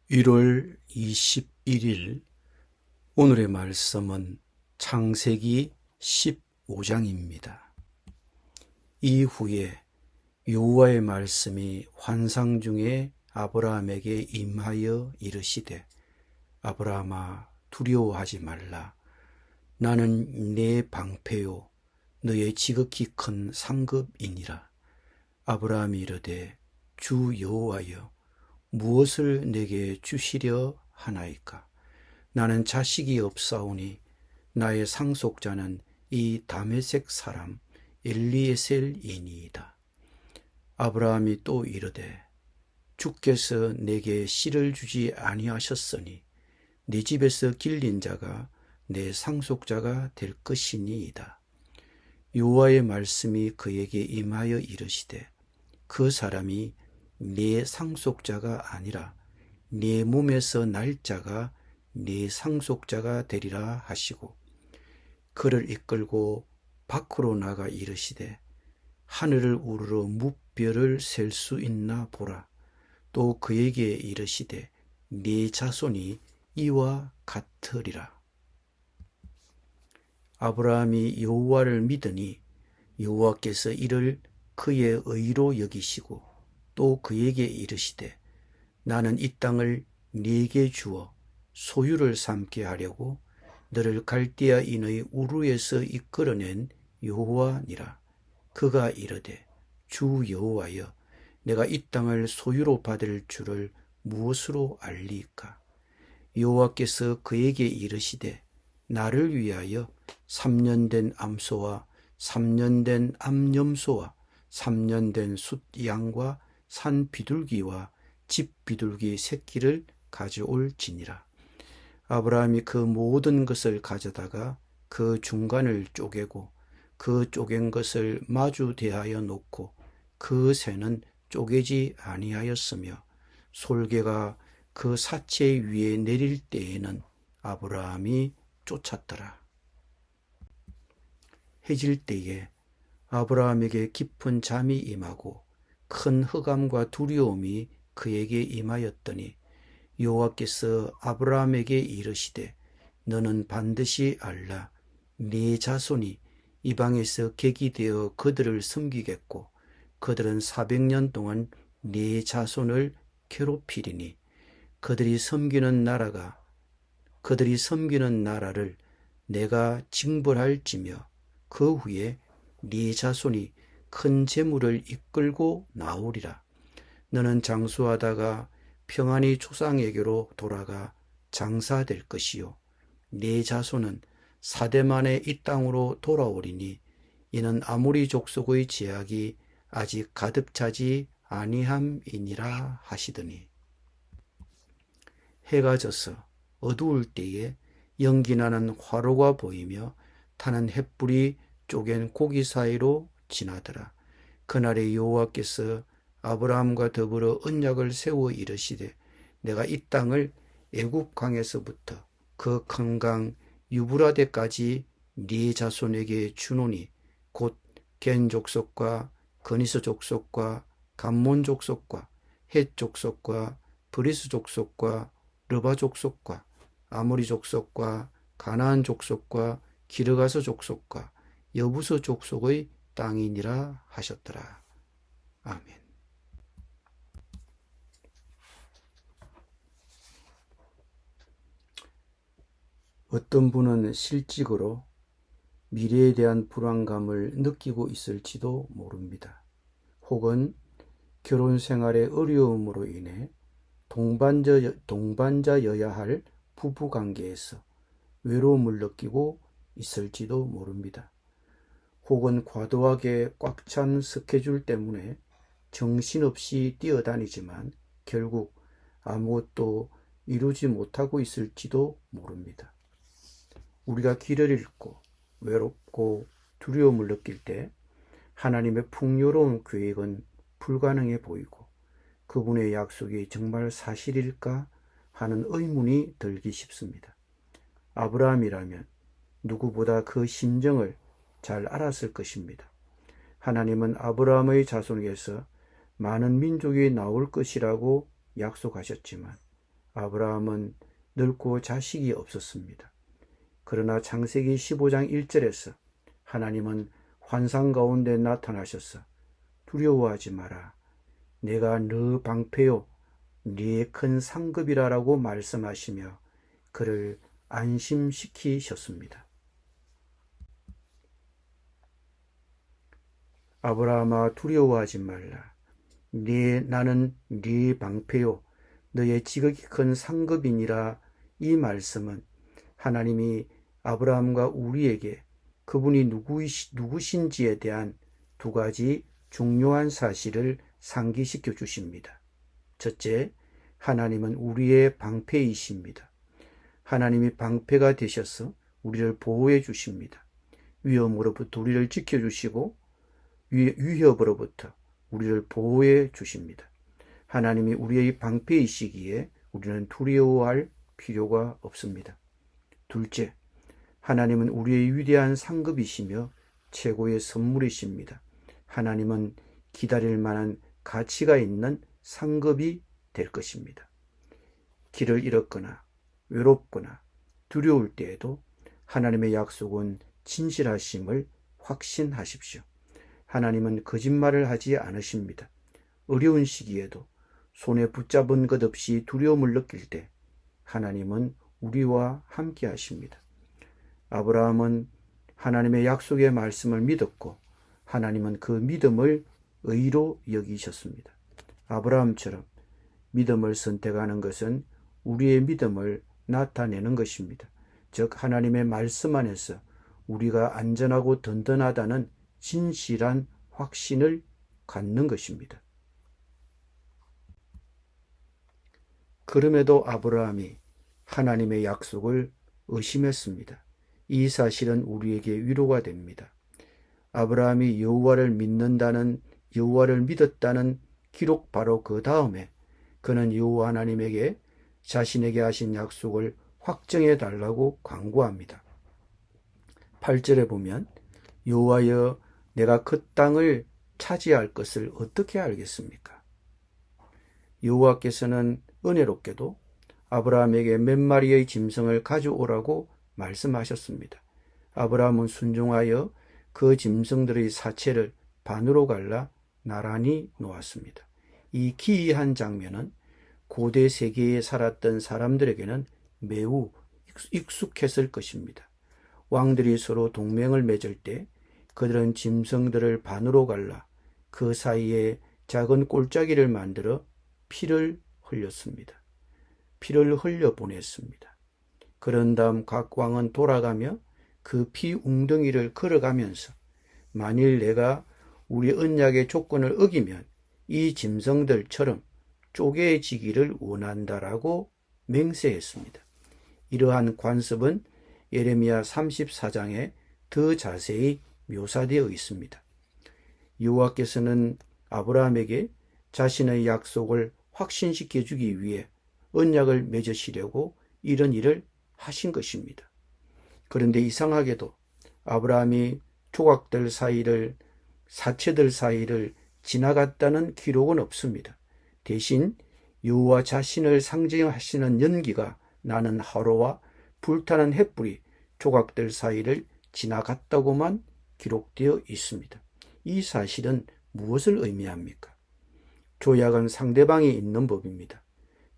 1월 21일 오늘의 말씀은 창세기 15장입니다. 이후에 여호와의 말씀이 환상 중에 아브라함에게 임하여 이르시되 아브라함아 두려워하지 말라. 나는 네 방패요 너의 지극히 큰 상급이니라. 아브라함이 이르되 주 여호와여 무엇을 내게 주시려 하나이까? 나는 자식이 없사오니 나의 상속자는 이 다메섹 사람 엘리에셀이니이다. 아브라함이 또 이르되 주께서 내게 씨를 주지 아니하셨으니 네 집에서 길린 자가 내 상속자가 될 것이니이다. 여호와의 말씀이 그에게 임하여 이르시되 그 사람이 네 상속자가 아니라 네 몸에서 날 자가 네 상속자가 되리라 하시고 그를 이끌고 밖으로 나가 이르시되 하늘을 우러러 무별을 셀 수 있나 보라. 또 그에게 이르시되 네 자손이 이와 같으리라. 아브라함이 여호와를 믿으니 여호와께서 이를 그의 의로 여기시고 또 그에게 이르시되 나는 이 땅을 네게 주어 소유를 삼게 하려고 너를 갈대아인의 우르에서 이끌어낸 여호와니라. 그가 이르되 주 여호와여 내가 이 땅을 소유로 받을 줄을 무엇으로 알리까? 여호와께서 그에게 이르시되 나를 위하여 3년 된 암소와 3년 된 암염소와 3년 된 숫양과 산 비둘기와 집 비둘기 새끼를 가져올지니라. 아브라함이 그 모든 것을 가져다가 그 중간을 쪼개고 그 쪼갠 것을 마주 대하여 놓고 그 새는 쪼개지 아니하였으며 솔개가 그 사체 위에 내릴 때에는 아브라함이 쫓았더라. 해질 때에 아브라함에게 깊은 잠이 임하고 큰 흑암과 두려움이 그에게 임하였더니 여호와께서 아브라함에게 이르시되 너는 반드시 알라. 네 자손이 이방에서 객이 되어 그들을 섬기겠고 그들은 400년 동안 네 자손을 괴롭히리니 그들이 섬기는 나라를 내가 징벌할지며 그 후에 네 자손이 큰 재물을 이끌고 나오리라. 너는 장수하다가 평안히 조상에게로 돌아가 장사될 것이요 네 자손은 4대 만에 이 땅으로 돌아오리니 이는 아모리 족속의 제약이 아직 가득 차지 아니함이니라 하시더니 해가 져서 어두울 때에 연기나는 화로가 보이며 타는 횃불이 쪼갠 고기 사이로 지나더라. 그날에 여호와께서 아브라함과 더불어 언약을 세워 이르시되 내가 이 땅을 애굽 강에서부터 그 큰 강 유브라데까지 네 자손에게 주노니 곧 겐 족속과 그니스 족속과 감몬 족속과 헷 족속과 브리스 족속과 르바 족속과 아모리 족속과 가나안 족속과 기르가스 족속과 여부스 족속의 땅이니라 하셨더라. 아멘. 어떤 분은 실직으로 미래에 대한 불안감을 느끼고 있을지도 모릅니다. 혹은 결혼 생활의 어려움으로 인해 동반자여야 할 부부관계에서 외로움을 느끼고 있을지도 모릅니다. 혹은 과도하게 꽉 찬 스케줄 때문에 정신없이 뛰어다니지만 결국 아무것도 이루지 못하고 있을지도 모릅니다. 우리가 길을 잃고 외롭고 두려움을 느낄 때 하나님의 풍요로운 계획은 불가능해 보이고 그분의 약속이 정말 사실일까 하는 의문이 들기 쉽습니다. 아브라함이라면 누구보다 그 심정을 잘 알았을 것입니다. 하나님은 아브라함의 자손에게서 많은 민족이 나올 것이라고 약속하셨지만 아브라함은 늙고 자식이 없었습니다. 그러나 창세기 15장 1절에서 하나님은 환상 가운데 나타나셔서 두려워하지 마라. 내가 너 방패요 네의 큰 상급이라라고 말씀하시며 그를 안심시키셨습니다. 아브라함아 두려워하지 말라. 나는 네 방패요 너의 지극히 큰 상급이니라. 이 말씀은 하나님이 아브라함과 우리에게 그분이 누구신지에 대한 두 가지 중요한 사실을 상기시켜 주십니다. 첫째, 하나님은 우리의 방패이십니다. 하나님이 방패가 되셔서 우리를 보호해 주십니다. 위험으로부터 우리를 지켜주시고 위협으로부터 우리를 보호해 주십니다. 하나님이 우리의 방패이시기에 우리는 두려워할 필요가 없습니다. 둘째, 하나님은 우리의 위대한 상급이시며 최고의 선물이십니다. 하나님은 기다릴 만한 가치가 있는 상급이 될 것입니다. 길을 잃었거나 외롭거나 두려울 때에도 하나님의 약속은 진실하심을 확신하십시오. 하나님은 거짓말을 하지 않으십니다. 어려운 시기에도 손에 붙잡은 것 없이 두려움을 느낄 때 하나님은 우리와 함께 하십니다. 아브라함은 하나님의 약속의 말씀을 믿었고 하나님은 그 믿음을 의로 여기셨습니다. 아브라함처럼 믿음을 선택하는 것은 우리의 믿음을 나타내는 것입니다. 즉 하나님의 말씀 안에서 우리가 안전하고 든든하다는 진실한 확신을 갖는 것입니다. 그럼에도 아브라함이 하나님의 약속을 의심했습니다. 이 사실은 우리에게 위로가 됩니다. 아브라함이 여호와를 믿었다는 기록 바로 그 다음에 그는 여호와 하나님에게 자신에게 하신 약속을 확정해 달라고 간구합니다. 8절에 보면 여호와여 내가 그 땅을 차지할 것을 어떻게 알겠습니까? 여호와께서는 은혜롭게도 아브라함에게 몇 마리의 짐승을 가져오라고 말씀하셨습니다. 아브라함은 순종하여 그 짐승들의 사체를 반으로 갈라 나란히 놓았습니다. 이 기이한 장면은 고대 세계에 살았던 사람들에게는 매우 익숙했을 것입니다. 왕들이 서로 동맹을 맺을 때 그들은 짐승들을 반으로 갈라 그 사이에 작은 골짜기를 만들어 피를 흘렸습니다. 피를 흘려 보냈습니다. 그런 다음 각 왕은 돌아가며 그 피 웅덩이를 걸어가면서 만일 내가 우리 언약의 조건을 어기면 이 짐승들처럼 쪼개지기를 원한다라고 맹세했습니다. 이러한 관습은 예레미야 34장에 더 자세히 묘사되어 있습니다. 여호와께서는 아브라함에게 자신의 약속을 확신시켜 주기 위해 언약을 맺으시려고 이런 일을 하신 것입니다. 그런데 이상하게도 아브라함이 사체들 사이를 지나갔다는 기록은 없습니다. 대신 여호와 자신을 상징하시는 연기가 나는 하루와 불타는 횃불이 조각들 사이를 지나갔다고만 기록되어 있습니다. 이 사실은 무엇을 의미합니까? 조약은 상대방이 있는 법입니다.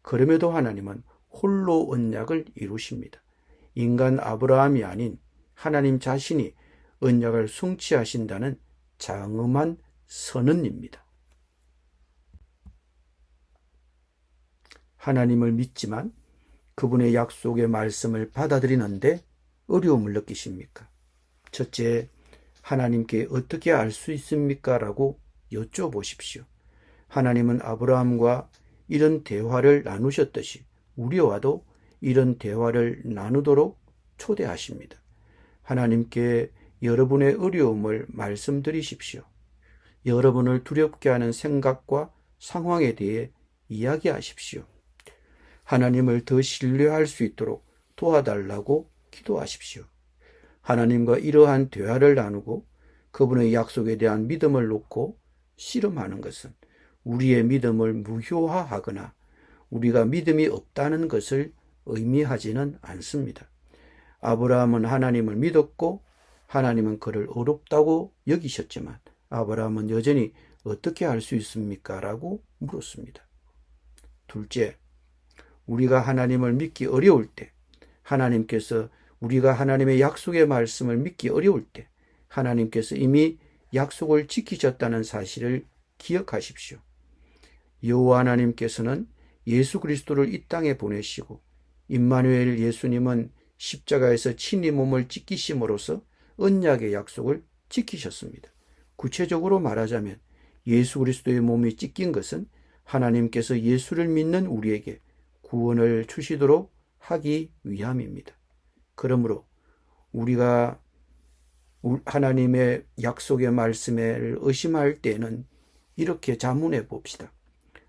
그럼에도 하나님은 홀로 언약을 이루십니다. 인간 아브라함이 아닌 하나님 자신이 언약을 성취하신다는 장엄한 선언입니다. 하나님을 믿지만 그분의 약속의 말씀을 받아들이는데 어려움을 느끼십니까? 첫째, 하나님께 어떻게 알 수 있습니까? 라고 여쭤보십시오. 하나님은 아브라함과 이런 대화를 나누셨듯이 우리와도 이런 대화를 나누도록 초대하십니다. 하나님께 여러분의 어려움을 말씀드리십시오. 여러분을 두렵게 하는 생각과 상황에 대해 이야기하십시오. 하나님을 더 신뢰할 수 있도록 도와달라고 기도하십시오. 하나님과 이러한 대화를 나누고 그분의 약속에 대한 믿음을 놓고 씨름하는 것은 우리의 믿음을 무효화하거나 우리가 믿음이 없다는 것을 의미하지는 않습니다. 아브라함은 하나님을 믿었고 하나님은 그를 어렵다고 여기셨지만 아브라함은 여전히 어떻게 할 수 있습니까? 라고 물었습니다. 둘째, 우리가 하나님을 믿기 어려울 때, 하나님께서 우리가 하나님의 약속의 말씀을 믿기 어려울 때 하나님께서 이미 약속을 지키셨다는 사실을 기억하십시오. 여호와 하나님께서는 예수 그리스도를 이 땅에 보내시고 임마누엘 예수님은 십자가에서 친히 몸을 찢기심으로써 언약의 약속을 지키셨습니다. 구체적으로 말하자면 예수 그리스도의 몸이 찢긴 것은 하나님께서 예수를 믿는 우리에게 구원을 주시도록 하기 위함입니다. 그러므로 우리가 하나님의 약속의 말씀을 의심할 때는 이렇게 자문해 봅시다.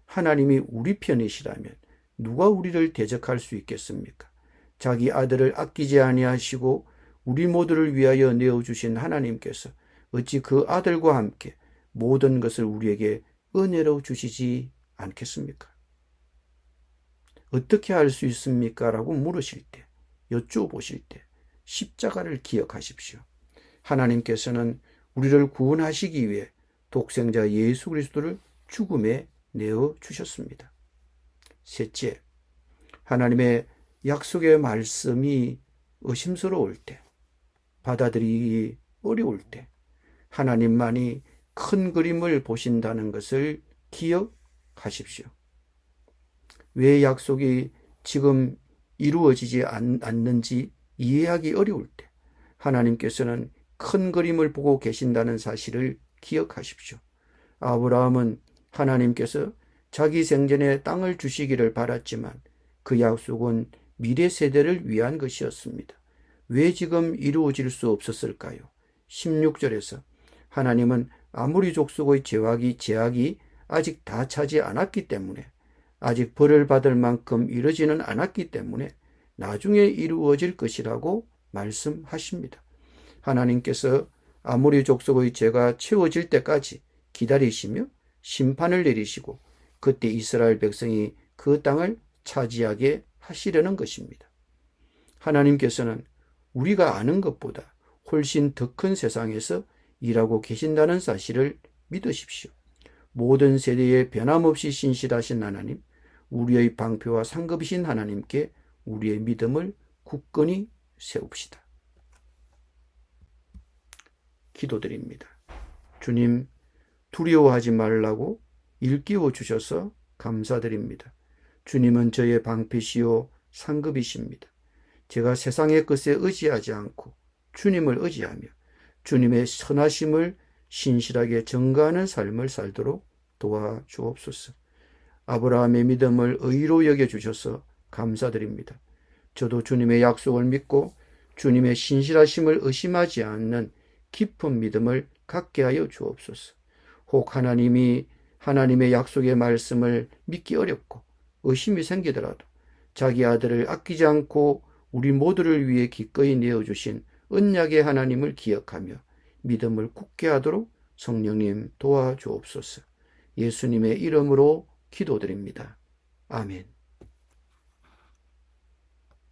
하나님이 우리 편이시라면 누가 우리를 대적할 수 있겠습니까? 자기 아들을 아끼지 아니하시고 우리 모두를 위하여 내어주신 하나님께서 어찌 그 아들과 함께 모든 것을 우리에게 은혜로 주시지 않겠습니까? 어떻게 할 수 있습니까? 라고 물으실 때, 여쭤보실 때 십자가를 기억하십시오. 하나님께서는 우리를 구원하시기 위해 독생자 예수 그리스도를 죽음에 내어주셨습니다. 셋째, 하나님의 약속의 말씀이 의심스러울 때, 받아들이기 어려울 때 하나님만이 큰 그림을 보신다는 것을 기억하십시오. 왜 약속이 지금 이루어지지 않는지 이해하기 어려울 때 하나님께서는 큰 그림을 보고 계신다는 사실을 기억하십시오. 아브라함은 하나님께서 자기 생전에 땅을 주시기를 바랐지만 그 약속은 미래 세대를 위한 것이었습니다. 왜 지금 이루어질 수 없었을까요? 16절에서 하나님은 아모리 족속의 제약이 아직 다 차지 않았기 때문에, 아직 벌을 받을 만큼 이르지는 않았기 때문에 나중에 이루어질 것이라고 말씀하십니다. 하나님께서 아모리 족속의 죄가 채워질 때까지 기다리시며 심판을 내리시고 그때 이스라엘 백성이 그 땅을 차지하게 하시려는 것입니다. 하나님께서는 우리가 아는 것보다 훨씬 더 큰 세상에서 일하고 계신다는 사실을 믿으십시오. 모든 세대에 변함없이 신실하신 하나님, 우리의 방패와 상급이신 하나님께 우리의 믿음을 굳건히 세웁시다. 기도드립니다. 주님, 두려워하지 말라고 일깨워 주셔서 감사드립니다. 주님은 저의 방패시요 상급이십니다. 제가 세상의 것에 의지하지 않고 주님을 의지하며 주님의 선하심을 신실하게 전가하는 삶을 살도록 도와주옵소서. 아브라함의 믿음을 의로 여겨주셔서 감사드립니다. 저도 주님의 약속을 믿고 주님의 신실하심을 의심하지 않는 깊은 믿음을 갖게 하여 주옵소서. 혹 하나님의 약속의 말씀을 믿기 어렵고 의심이 생기더라도 자기 아들을 아끼지 않고 우리 모두를 위해 기꺼이 내어주신 언약의 하나님을 기억하며 믿음을 굳게 하도록 성령님 도와주옵소서. 예수님의 이름으로 기도드립니다. 아멘.